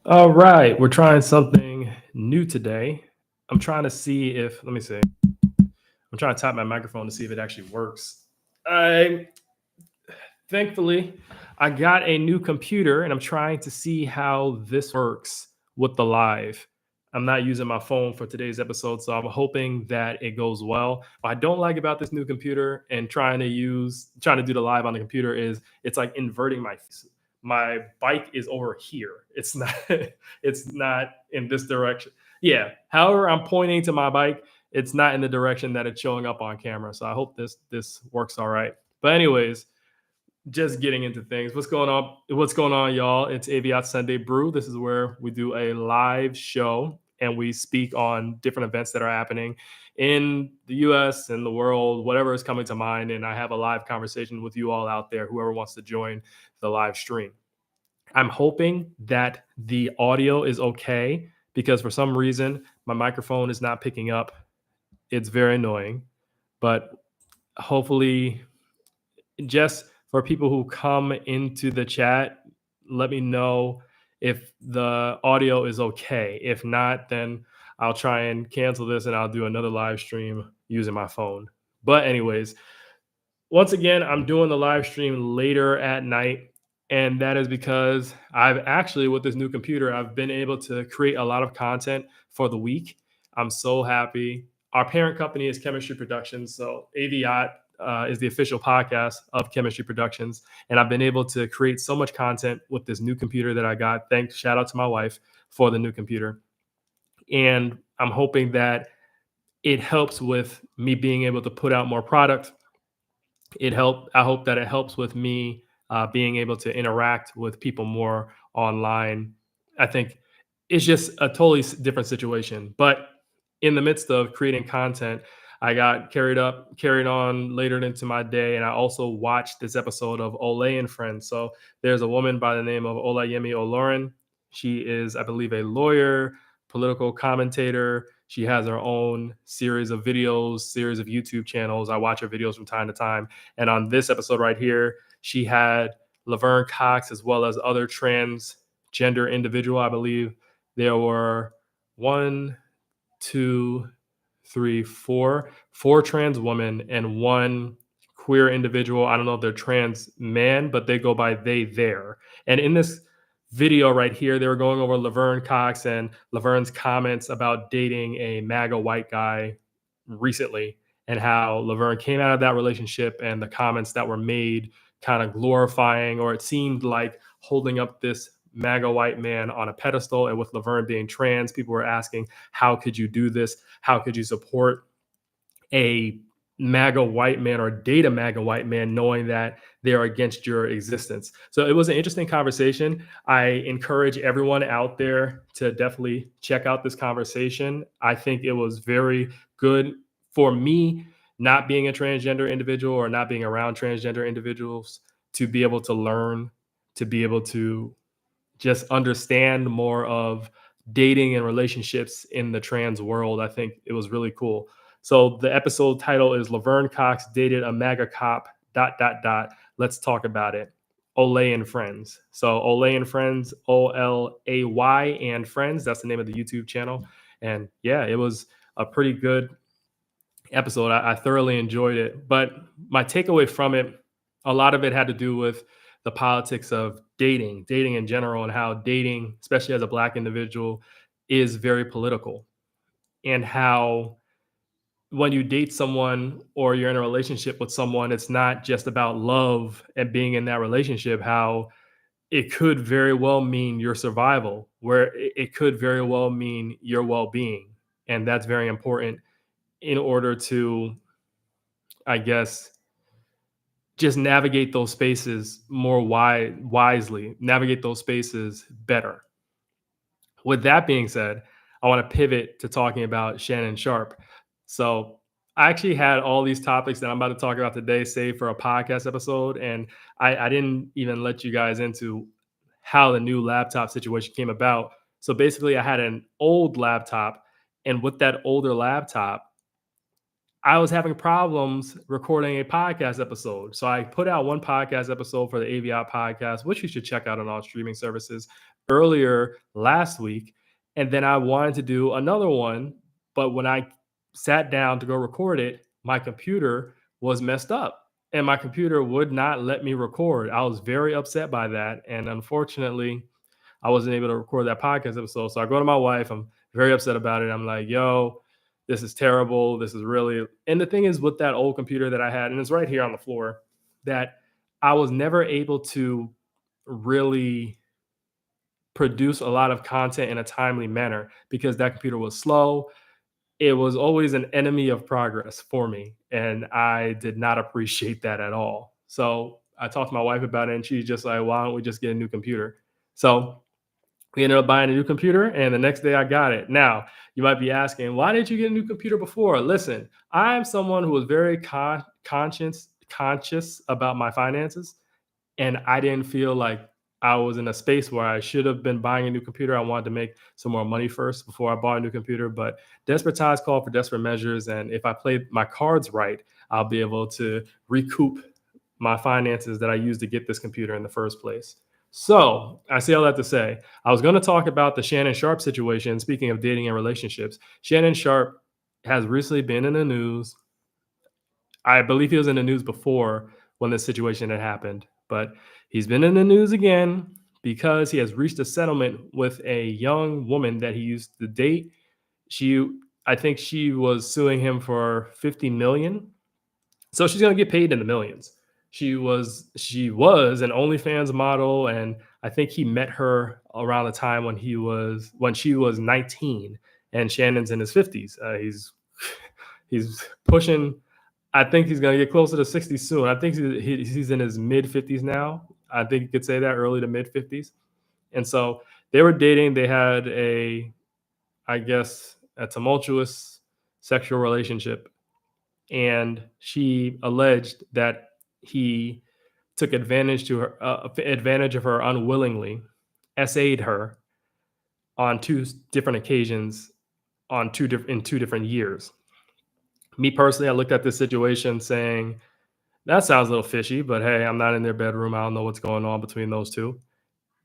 All right, we're trying something new today. I'm trying to see if, let me see. I'm trying to tap my microphone to see if it actually works. I thankfully I got a new computer and I'm trying to see how this works with the live. I'm not using my phone for today's episode, so I'm hoping that it goes well. What I don't like about this new computer and trying to do the live on the computer is it's like inverting my bike is over here. It's not it's not in this direction. Yeah. However, I'm pointing to my bike. It's not in the direction that it's showing up on camera. So I hope this works all right. But anyways, just getting into things. What's going on? What's going on, y'all? It's AVIOT Sunday Brew. This is where we do a live show and we speak on different events that are happening in the US and the world, whatever is coming to mind. And I have a live conversation with you all out there, whoever wants to join the live stream. I'm hoping that the audio is okay because for some reason my microphone is not picking up. It's very annoying, but hopefully just for people who come into the chat, let me know if the audio is okay. If not, then I'll try and cancel this and I'll do another live stream using my phone. But, anyways, once again, I'm doing the live stream later at night. And that is because I've actually, with this new computer, I've been able to create a lot of content for the week. I'm so happy. Our parent company is Chemistry Productions. So AVIOT is the official podcast of Chemistry Productions. And I've been able to create so much content with this new computer that I got. Thanks, shout out to my wife for the new computer. And I'm hoping that it helps with me being able to put out more product. I hope that it helps with me being able to interact with people more online. I think it's just a totally different situation. But in the midst of creating content, I got carried on later into my day, and I also watched this episode of Olay and Friends. So there's a woman by the name of Olayemi Olorin. She is, I believe, a lawyer, political commentator. She has her own series of videos, series of YouTube channels. I watch her videos from time to time. And on this episode right here, she had Laverne Cox as well as other transgender individual. I believe there were one, two, three, four trans women and one queer individual. I don't know if they're trans man, but they go by they there. And in this video right here, they were going over Laverne Cox and Laverne's comments about dating a MAGA white guy recently and how Laverne came out of that relationship and the comments that were made kind of glorifying, or it seemed like holding up this MAGA white man on a pedestal. And with Laverne being trans, people were asking, how could you do this? How could you support a MAGA white man or date a MAGA white man knowing that they are against your existence? So it was an interesting conversation. I encourage everyone out there to definitely check out this conversation. I think it was very good for me, not being a transgender individual or not being around transgender individuals, to be able to learn, to be able to just understand more of dating and relationships in the trans world. I think it was really cool. So the episode title is Laverne Cox dated a MAGA cop, dot, dot, dot. Let's talk about it. Olay and Friends. So Olay and Friends, Olay and Friends. That's the name of the YouTube channel. And yeah, it was a pretty good episode. I thoroughly enjoyed it. But my takeaway from it, a lot of it had to do with the politics of dating in general, and how dating, especially as a Black individual, is very political. And how when you date someone or you're in a relationship with someone, it's not just about love and being in that relationship, how it could very well mean your survival, where it could very well mean your well being. And that's very important in order to, I guess, just navigate those spaces more wisely, navigate those spaces better. With that being said, I want to pivot to talking about Shannon Sharpe. So I actually had all these topics that I'm about to talk about today saved for a podcast episode, and I didn't even let you guys into how the new laptop situation came about. So basically, I had an old laptop, and with that older laptop, I was having problems recording a podcast episode. So I put out one podcast episode for the AVIOT podcast, which you should check out on all streaming services, earlier last week. And then I wanted to do another one. But when I sat down to go record it, my computer was messed up and my computer would not let me record. I was very upset by that. And unfortunately, I wasn't able to record that podcast episode. So I go to my wife. I'm very upset about it. I'm like, yo, this is terrible. This is really. And the thing is, with that old computer that I had, and it's right here on the floor, that I was never able to really produce a lot of content in a timely manner because that computer was slow. It was always an enemy of progress for me. And I did not appreciate that at all. So I talked to my wife about it, and she's just like, why don't we just get a new computer? So we ended up buying a new computer, and the next day I got it. Now, you might be asking, why did you get a new computer before? Listen, I'm someone who was very conscious about my finances, and I didn't feel like I was in a space where I should have been buying a new computer. I wanted to make some more money first before I bought a new computer, but desperate times call for desperate measures, and if I play my cards right, I'll be able to recoup my finances that I used to get this computer in the first place. So I say all that to say, I was going to talk about the Shannon Sharpe situation. Speaking of dating and relationships, Shannon Sharpe has recently been in the news. I believe he was in the news before when this situation had happened, but he's been in the news again because he has reached a settlement with a young woman that he used to date. I think she was suing him for 50 million. So she's going to get paid in the millions. She was an OnlyFans model, and I think he met her around the time when she was 19, and Shannon's in his 50s. He's pushing. I think he's going to get closer to 60 soon. I think he's in his mid 50s now. I think you could say that, early to mid 50s. And so they were dating. They had I guess, a tumultuous sexual relationship, and she alleged that he took advantage of her unwillingly, essayed her on two different occasions in 2 different years. Me personally, I looked at this situation saying, that sounds a little fishy, but hey, I'm not in their bedroom. I don't know what's going on between those two.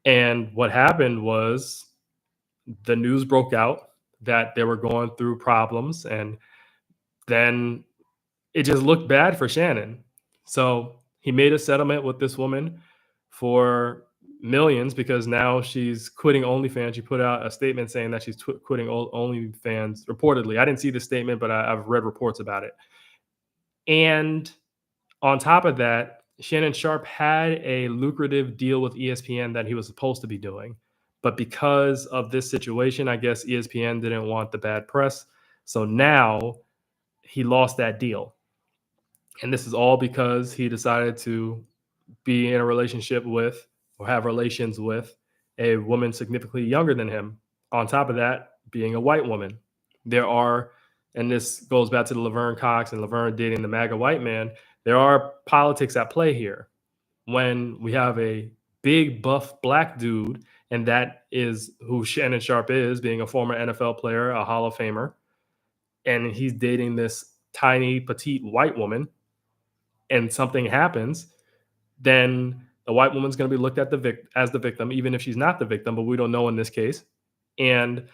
And what happened was the news broke out that they were going through problems, and then it just looked bad for Shannon. So he made a settlement with this woman for millions because now she's quitting OnlyFans. She put out a statement saying that she's quitting OnlyFans, reportedly. I didn't see the statement, but I've read reports about it. And on top of that, Shannon Sharpe had a lucrative deal with ESPN that he was supposed to be doing. But because of this situation, I guess ESPN didn't want the bad press. So now he lost that deal. And this is all because he decided to be in a relationship with, or have relations with, a woman significantly younger than him. On top of that, being a white woman. There are, and this goes back to the Laverne Cox and Laverne dating the MAGA white man, there are politics at play here. When we have a big buff black dude, and that is who Shannon Sharpe is, being a former NFL player, a Hall of Famer, and he's dating this tiny, petite white woman, and something happens, then the white woman's going to be looked at as the victim, even if she's not the victim, but we don't know in this case. And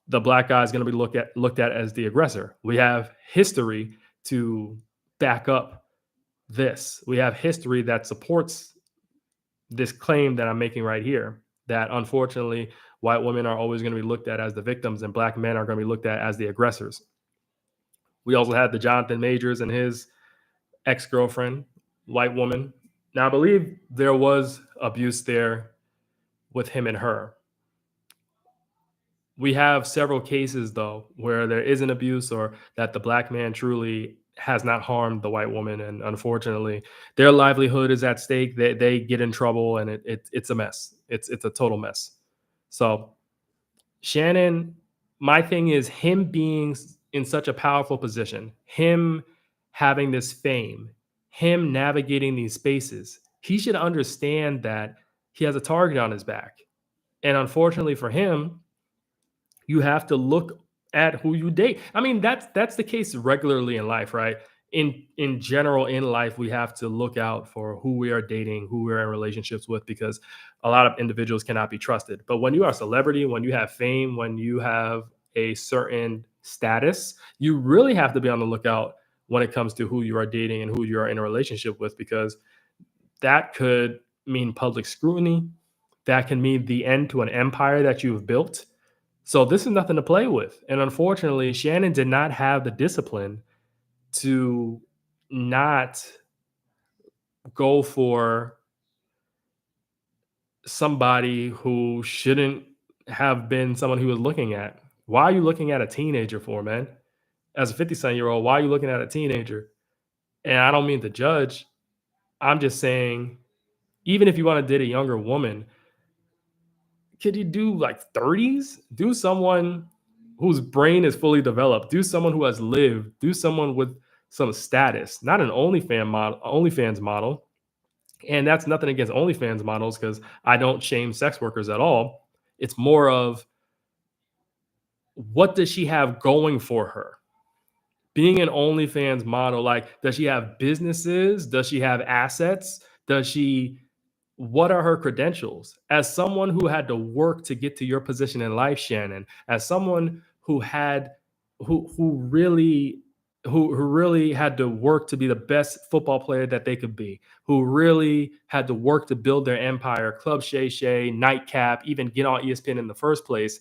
the black guy is going to be looked at as the aggressor. We have history to back up this. We have history that supports this claim that I'm making right here, that unfortunately white women are always going to be looked at as the victims and black men are going to be looked at as the aggressors. We also had the Jonathan Majors and his ex-girlfriend, white woman. Now, I believe there was abuse there with him and her. We have several cases, though, where there is an abuse, or that the black man truly has not harmed the white woman. And unfortunately, their livelihood is at stake. They get in trouble, and it's a mess. It's a total mess. So Shannon, my thing is him being in such a powerful position, him having this fame, him navigating these spaces, he should understand that he has a target on his back. And unfortunately for him, you have to look at who you date. I mean, that's the case regularly in life, right? In general, in life, we have to look out for who we are dating, who we're in relationships with, because a lot of individuals cannot be trusted. But when you are a celebrity, when you have fame, when you have a certain status, you really have to be on the lookout when it comes to who you are dating and who you are in a relationship with, because that could mean public scrutiny. That can mean the end to an empire that you've built. So this is nothing to play with. And unfortunately, Shannon did not have the discipline to not go for somebody who shouldn't have been someone he was looking at. Why are you looking at a teenager for, man? As a 50-something-year-old, why are you looking at a teenager? And I don't mean to judge. I'm just saying, even if you want to date a younger woman, could you do like 30s? Do someone whose brain is fully developed. Do someone who has lived. Do someone with some status, not an OnlyFans model. And that's nothing against OnlyFans models, because I don't shame sex workers at all. It's more of, what does she have going for her? Being an OnlyFans model, like, does she have businesses? Does she have assets? Does she What are her credentials? As someone who had to work to get to your position in life, Shannon, as someone who really had to work to be the best football player that they could be, who really had to work to build their empire, Club Shay Shay, Nightcap, even get on ESPN in the first place.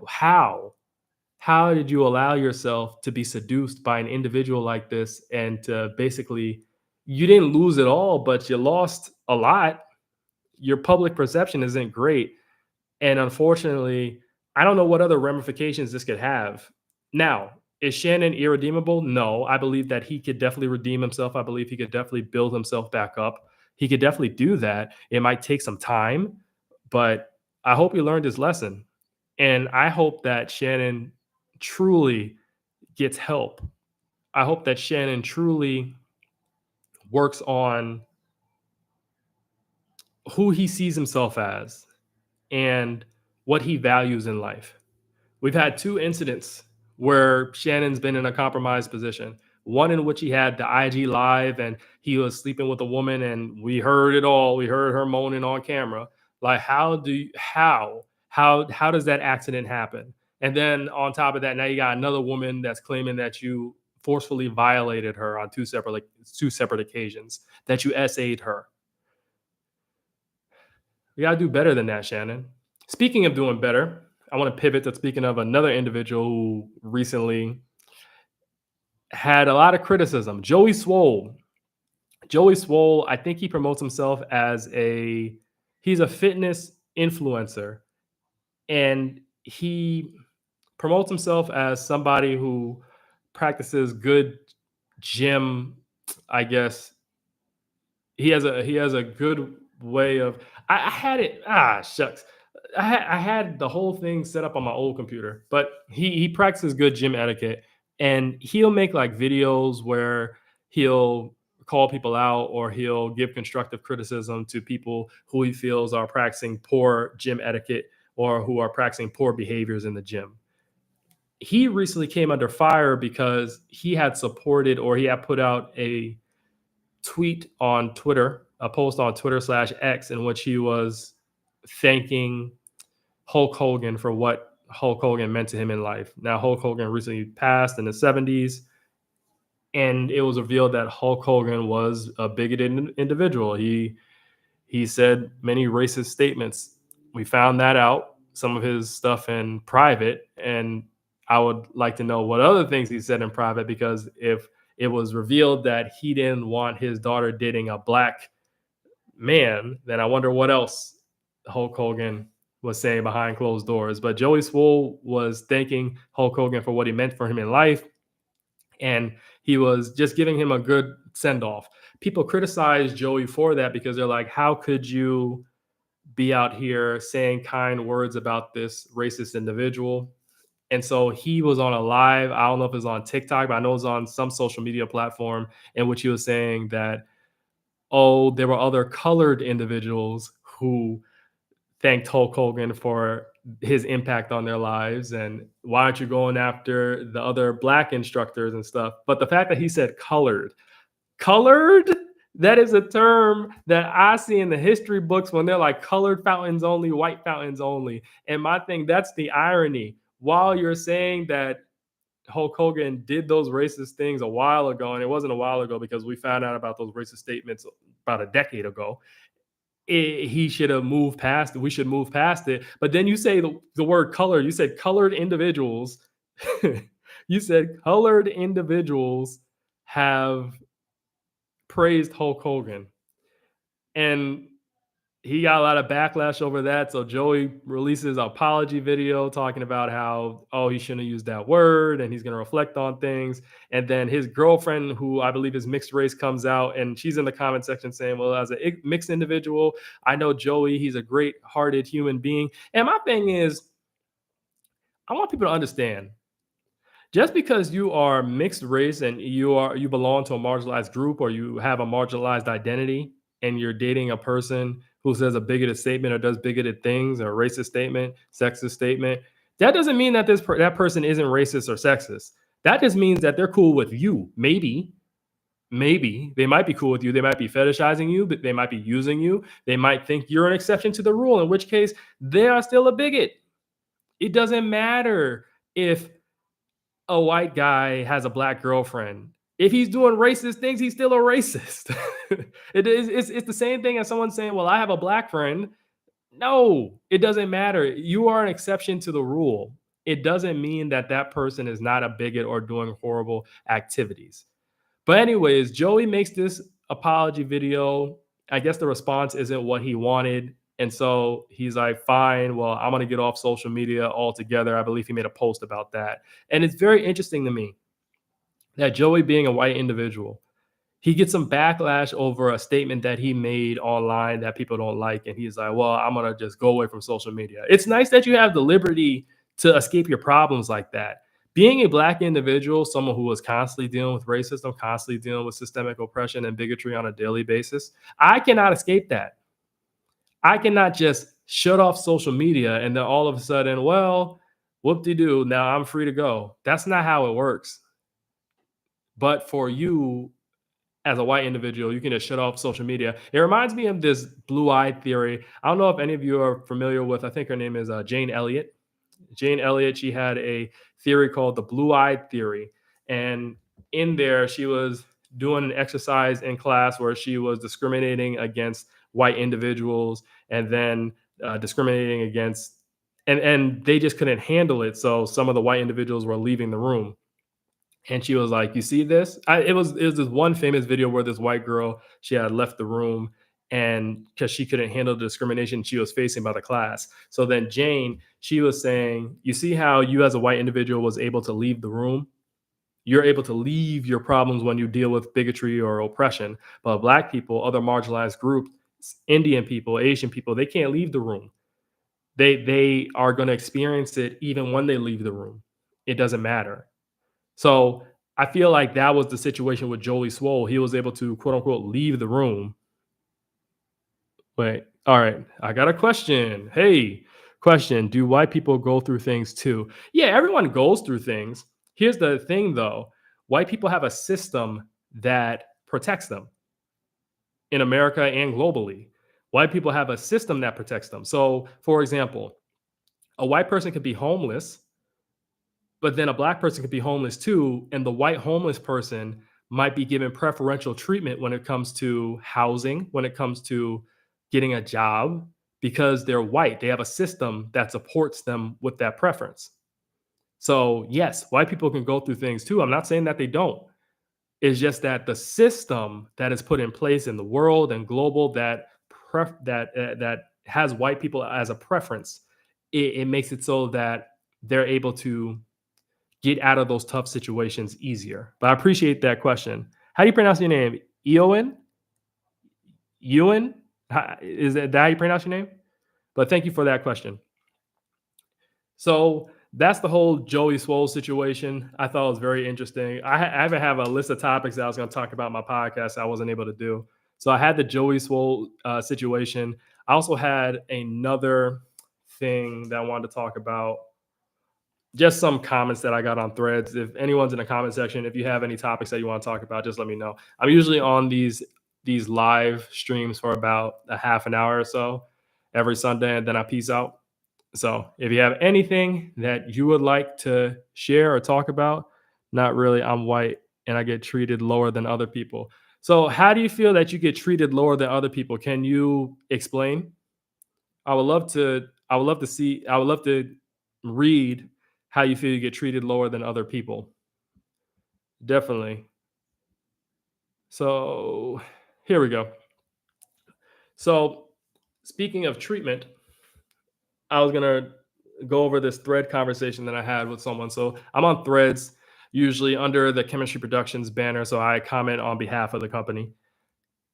How how did you allow yourself to be seduced by an individual like this, and to basically, you didn't lose it all, but you lost a lot. Your public perception isn't great. And unfortunately, I don't know what other ramifications this could have. Now, is Shannon irredeemable? No. I believe that he could definitely redeem himself. I believe he could definitely build himself back up. He could definitely do that. It might take some time, but I hope he learned his lesson. And I hope that Shannon truly gets help. I hope that Shannon truly works on who he sees himself as and what he values in life. We've had two incidents where Shannon's been in a compromised position. One in which he had the IG live and he was sleeping with a woman, and we heard it all. We heard her moaning on camera. Like, how does that accident happen? And then on top of that, now you got another woman that's claiming that you forcefully violated her on two separate occasions, that you SA'd her. We gotta do better than that, Shannon. Speaking of doing better, I want to pivot to speaking of another individual who recently had a lot of criticism. Joey Swoll. Joey Swoll, I think he promotes himself as he's a fitness influencer, and he promotes himself as somebody who practices good gym, I guess. He has a good way of, I had it, shucks. I had the whole thing set up on my old computer, but he practices good gym etiquette, and he'll make like videos where he'll call people out, or he'll give constructive criticism to people who he feels are practicing poor gym etiquette, or who are practicing poor behaviors in the gym. He recently came under fire because he had supported, or he had put out a tweet on Twitter, a post on Twitter/X, in which he was thanking Hulk Hogan for what Hulk Hogan meant to him in life. Now, Hulk Hogan recently passed in the 70s, and it was revealed that Hulk Hogan was a bigoted individual. He said many racist statements. We found that out, some of his stuff in private, and I would like to know what other things he said in private, because if it was revealed that he didn't want his daughter dating a black man, then I wonder what else Hulk Hogan was saying behind closed doors. But Joey Swoll was thanking Hulk Hogan for what he meant for him in life, and he was just giving him a good send off. People criticize Joey for that, because they're like, how could you be out here saying kind words about this racist individual? And so he was on a live, I don't know if it's on TikTok, but I know it's on some social media platform, in which he was saying that, oh, there were other colored individuals who thanked Hulk Hogan for his impact on their lives, and why aren't you going after the other black instructors and stuff? But the fact that he said colored, that is a term that I see in the history books when they're like colored fountains only, white fountains only. And my thing, that's the irony. While you're saying that Hulk Hogan did those racist things a while ago, and it wasn't a while ago because we found out about those racist statements about a decade ago. He should have moved past it. We should move past it. But then you say the word color. You said colored individuals. You said colored individuals have praised Hulk Hogan. And he got a lot of backlash over that. So Joey releases an apology video talking about how, oh, he shouldn't have used that word and he's going to reflect on things. And then his girlfriend, who I believe is mixed race, comes out and she's in the comment section saying, well, as a mixed individual, I know Joey, he's a great hearted human being. And my thing is, I want people to understand, just because you are mixed race and you belong to a marginalized group or you have a marginalized identity and you're dating a person who says a bigoted statement or does bigoted things or a racist statement, sexist statement, that doesn't mean that that person isn't racist or sexist. That just means that they're cool with you. Maybe they might be cool with you. They might be fetishizing you, but they might be using you. They might think you're an exception to the rule, in which case they are still a bigot. It doesn't matter if a white guy has a black girlfriend. If he's doing racist things, he's still a racist. It's the same thing as someone saying, well, I have a black friend. No, it doesn't matter. You are an exception to the rule. It doesn't mean that that person is not a bigot or doing horrible activities. But anyways, Joey makes this apology video. I guess the response isn't what he wanted. And so he's like, fine, well, I'm going to get off social media altogether. I believe he made a post about that. And it's very interesting to me that Joey, being a white individual, he gets some backlash over a statement that he made online that people don't like. And he's like, well, I'm going to just go away from social media. It's nice that you have the liberty to escape your problems like that. Being a black individual, someone who was constantly dealing with racism, constantly dealing with systemic oppression and bigotry on a daily basis, I cannot escape that. I cannot just shut off social media and then all of a sudden, well, whoop-de-doo, now I'm free to go. That's not how it works. But for you, as a white individual, you can just shut off social media. It reminds me of this blue-eyed theory. I don't know if any of you are familiar with, I think her name is Jane Elliott. Jane Elliott, she had a theory called the blue-eyed theory. And in there, she was doing an exercise in class where she was discriminating against white individuals and then discriminating against, and they just couldn't handle it. So some of the white individuals were leaving the room. And she was like, you see this? It was this one famous video where this white girl, she had left the room and because she couldn't handle the discrimination she was facing by the class. So then Jane, she was saying, you see how you as a white individual was able to leave the room? You're able to leave your problems when you deal with bigotry or oppression. But black people, other marginalized groups, Indian people, Asian people, they can't leave the room. They are going to experience it even when they leave the room. It doesn't matter. So I feel like that was the situation with Joey Swoll. He was able to, quote unquote, leave the room. Wait, all right. I got a question. Hey, question. Do white people go through things too? Yeah, everyone goes through things. Here's the thing, though. White people have a system that protects them in America and globally. White people have a system that protects them. So, for example, a white person could be homeless, but then a black person could be homeless too. And the white homeless person might be given preferential treatment when it comes to housing, when it comes to getting a job, because they're white. They have a system that supports them with that preference. So, yes, white people can go through things too. I'm not saying that they don't. It's just that the system that is put in place in the world and global that has white people as a preference, it makes it so that they're able to get out of those tough situations easier. But I appreciate that question. How do you pronounce your name? Eowyn? Ewan? Is that how you pronounce your name? But thank you for that question. So that's the whole Joey Swoll situation. I thought it was very interesting. I even have a list of topics that I was going to talk about in my podcast I wasn't able to do. So I had the Joey Swoll situation. I also had another thing that I wanted to talk about. Just some comments that I got on threads. If anyone's in the comment section, if you have any topics that you want to talk about, just let me know. I'm usually on these live streams for about a half an hour or so every Sunday, and then I peace out. So if you have anything that you would like to share or talk about, not really. I'm white and I get treated lower than other people. So how do you feel that you get treated lower than other people? Can you explain? I would love to read how you feel you get treated lower than other people. Definitely. So here we go. So speaking of treatment, I was gonna go over this thread conversation that I had with someone. So I'm on threads usually under the Chemistry Productions banner. So I comment on behalf of the company.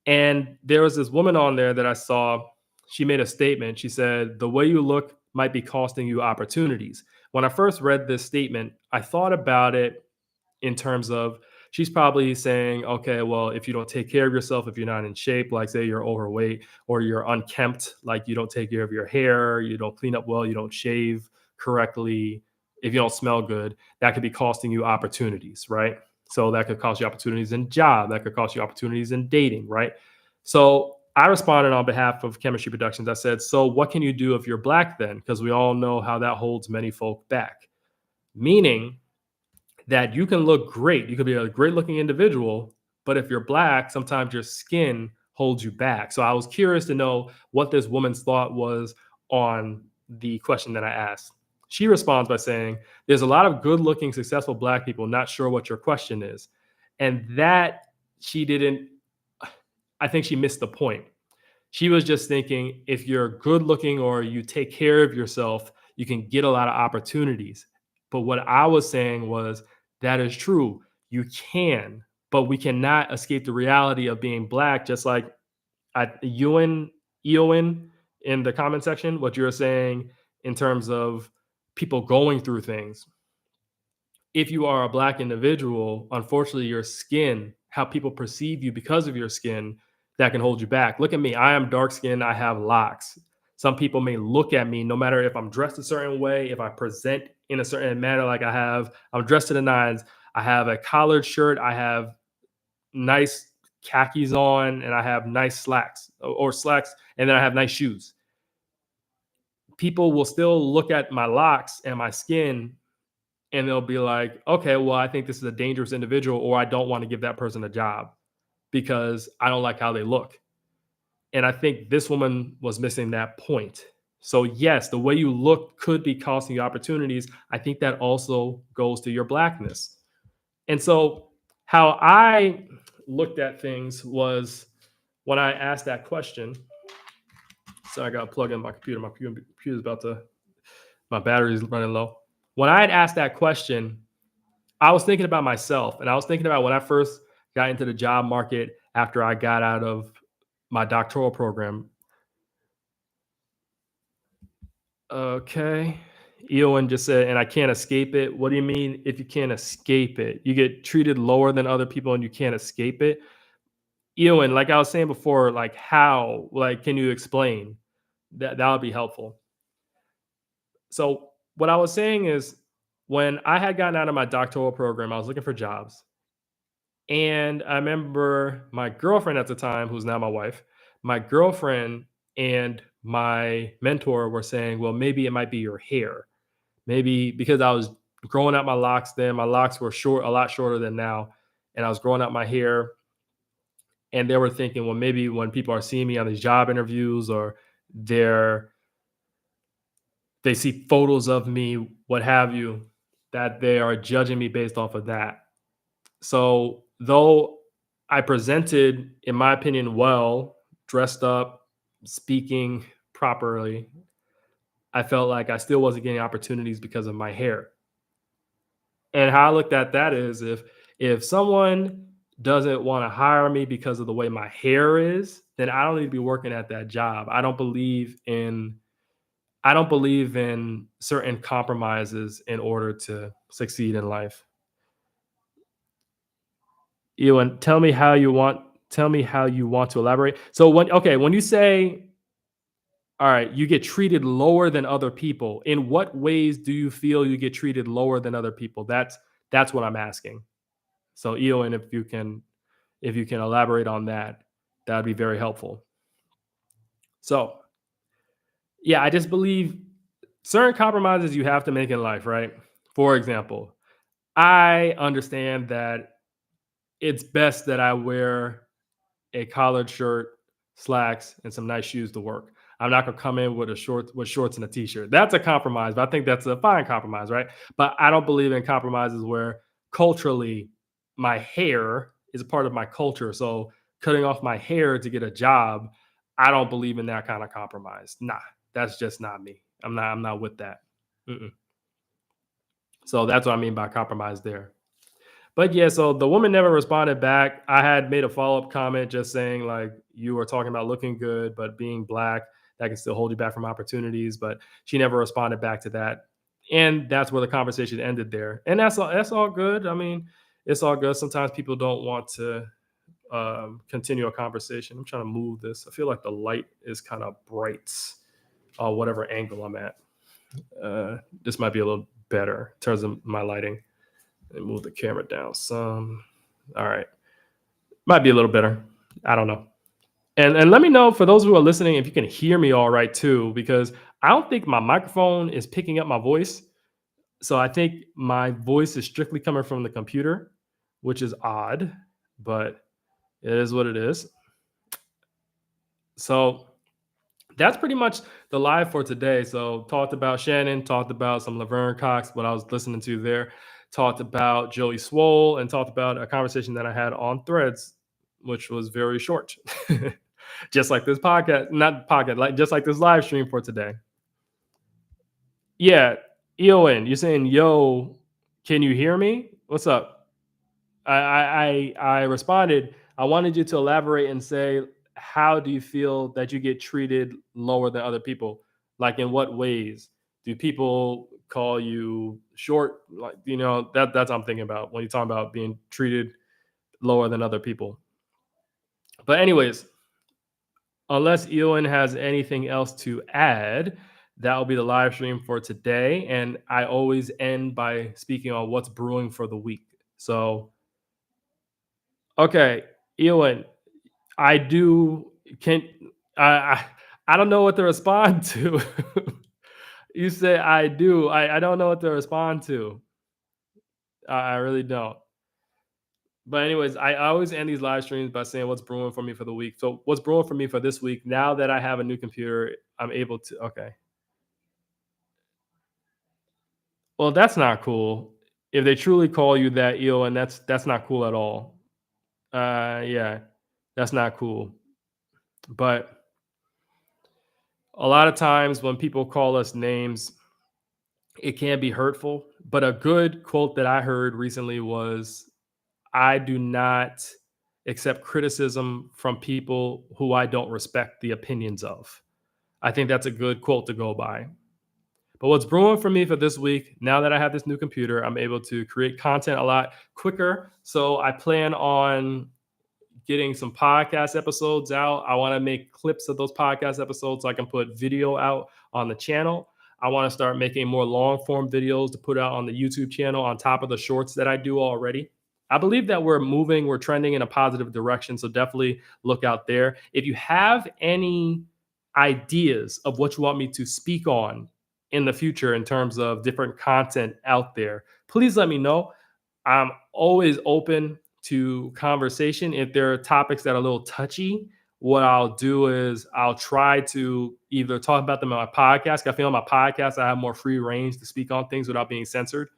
And there was this woman on there that I saw. She made a statement. She said, "The way you look might be costing you opportunities." When I first read this statement, I thought about it in terms of she's probably saying, okay, well, if you don't take care of yourself, if you're not in shape, like say you're overweight or you're unkempt, like you don't take care of your hair, you don't clean up well, you don't shave correctly, if you don't smell good, that could be costing you opportunities, right? So that could cost you opportunities in job, that could cost you opportunities in dating, right? So I responded on behalf of Chemistry Productions. I said, so what can you do if you're black then? Because we all know how that holds many folk back. Meaning that you can look great. You could be a great looking individual, but if you're black, sometimes your skin holds you back. So I was curious to know what this woman's thought was on the question that I asked. She responds by saying, "There's a lot of good looking, successful black people not sure what your question is." And that she didn't, I think she missed the point. She was just thinking if you're good looking or you take care of yourself, you can get a lot of opportunities. But what I was saying was that is true. You can, but we cannot escape the reality of being black, just like at Ewan in the comment section, what you're saying in terms of people going through things. If you are a black individual, unfortunately, your skin, how people perceive you because of your skin, that can hold you back. Look at me. I am dark skinned. I have locks. Some people may look at me, no matter if I'm dressed a certain way, if I present in a certain manner, like I'm dressed to the nines. I have a collared shirt. I have nice khakis on, and I have nice slacks or slacks, and then I have nice shoes. People will still look at my locks and my skin and they'll be like, okay, well, I think this is a dangerous individual, or I don't want to give that person a job because I don't like how they look. And I think this woman was missing that point. So, yes, the way you look could be costing you opportunities. I think that also goes to your blackness. And so, how I looked at things was when I asked that question. So, I got to plug in my computer. My computer's my battery's running low. When I had asked that question, I was thinking about myself, and I was thinking about when I first got into the job market after I got out of my doctoral program. Okay. Eowyn just said, and I can't escape it. What do you mean if you can't escape it? You get treated lower than other people and you can't escape it? Eowyn, like I was saying before, like how? Like, can you explain? That would be helpful. So what I was saying is when I had gotten out of my doctoral program, I was looking for jobs. And I remember my girlfriend at the time, who's now my wife, my girlfriend and my mentor were saying, well, maybe it might be your hair. Maybe because I was growing out my locks then, my locks were short, a lot shorter than now. And I was growing out my hair. And they were thinking, well, maybe when people are seeing me on these job interviews or they're they see photos of me, what have you, that they are judging me based off of that. So, though I presented, in my opinion, well, dressed up, speaking properly, I felt like I still wasn't getting opportunities because of my hair. And how I looked at that is if someone doesn't want to hire me because of the way my hair is, then I don't need to be working at that job. I don't believe in certain compromises in order to succeed in life. Ewan, tell me how you want to elaborate. So when you say All right, you get treated lower than other people. In what ways do you feel you get treated lower than other people? That's what I'm asking. So, Eoin, if you can elaborate on that, that would be very helpful. So, yeah, I just believe certain compromises you have to make in life, right? For example, I understand that it's best that I wear a collared shirt, slacks, and some nice shoes to work. I'm not gonna come in with shorts and a t-shirt. That's a compromise, but I think that's a fine compromise, right? But I don't believe in compromises where culturally my hair is a part of my culture. So cutting off my hair to get a job, I don't believe in that kind of compromise. Nah, that's just not me. I'm not with that. Mm-mm. So that's what I mean by compromise there. But yeah, so the woman never responded back. I had made a follow-up comment just saying like you were talking about looking good, but being black, that can still hold you back from opportunities. But she never responded back to that. And that's where the conversation ended there. And that's all good. I mean, it's all good. Sometimes people don't want to continue a conversation. I'm trying to move this. I feel like the light is kind of bright, whatever angle I'm at. This might be a little better in terms of my lighting. And move the camera down some. All right. Might be a little better. I don't know. And let me know for those who are listening if you can hear me all right too, because I don't think my microphone is picking up my voice. So I think my voice is strictly coming from the computer, which is odd, but it is what it is. So that's pretty much the live for today. So talked about Shannon, talked about some Laverne Cox, what I was listening to there, talked about Joey Swoll, and talked about a conversation that I had on Threads, which was very short. Just like this podcast, not podcast, like just like this live stream for today. Yeah, Eoin, you're saying, yo, can you hear me? What's up? I responded, I wanted you to elaborate and say, how do you feel that you get treated lower than other people? Like in what ways? Do people call you short? Like, that's what I'm thinking about when you're talking about being treated lower than other people. But anyways, unless Ewan has anything else to add, that will be the live stream for today. And I always end by speaking on what's brewing for the week. So, okay, Ewan, I do can I I, I don't know what to respond to. You say I do. I don't know what to respond to. I really don't. But anyways, I always end these live streams by saying what's brewing for me for the week. So what's brewing for me for this week? Now that I have a new computer, I'm able to. Okay. Well, that's not cool. If they truly call you that, and that's not cool at all. Yeah, that's not cool. But a lot of times when people call us names, it can be hurtful. But a good quote that I heard recently was, I do not accept criticism from people who I don't respect the opinions of. I think that's a good quote to go by. But what's brewing for me for this week, now that I have this new computer, I'm able to create content a lot quicker. So I plan on getting some podcast episodes out. I want to make clips of those podcast episodes so I can put video out on the channel. I want to start making more long form videos to put out on the YouTube channel on top of the shorts that I do already. I believe that we're trending in a positive direction. So definitely look out there. If you have any ideas of what you want me to speak on in the future in terms of different content out there, please let me know. I'm always open to conversation. If there are topics that are a little touchy, what I'll do is I'll try to either talk about them on my podcast. I feel on my podcast, I have more free range to speak on things without being censored.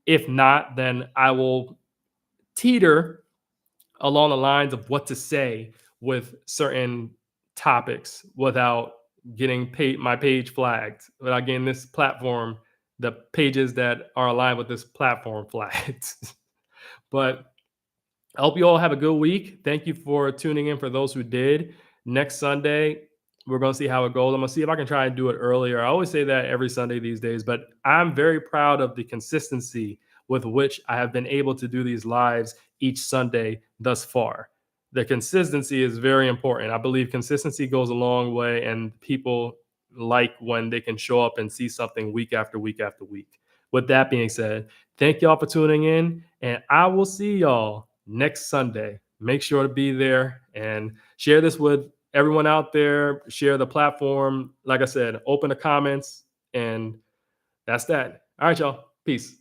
If not, then I will teeter along the lines of what to say with certain topics without getting my page flagged, without getting this platform, the pages that are aligned with this platform flagged. But I hope you all have a good week. Thank you for tuning in for those who did. Next Sunday, we're going to see how it goes. I'm going to see if I can try and do it earlier. I always say that every Sunday these days, but I'm very proud of the consistency with which I have been able to do these lives each Sunday thus far. the consistency is very important. I believe consistency goes a long way, and people like when they can show up and see something week after week after week. With that being said, thank y'all for tuning in, and I will see y'all next Sunday. Make sure to be there and share this with everyone out there. Share the platform. Like I said, open the comments, and that's that. All right, y'all. Peace.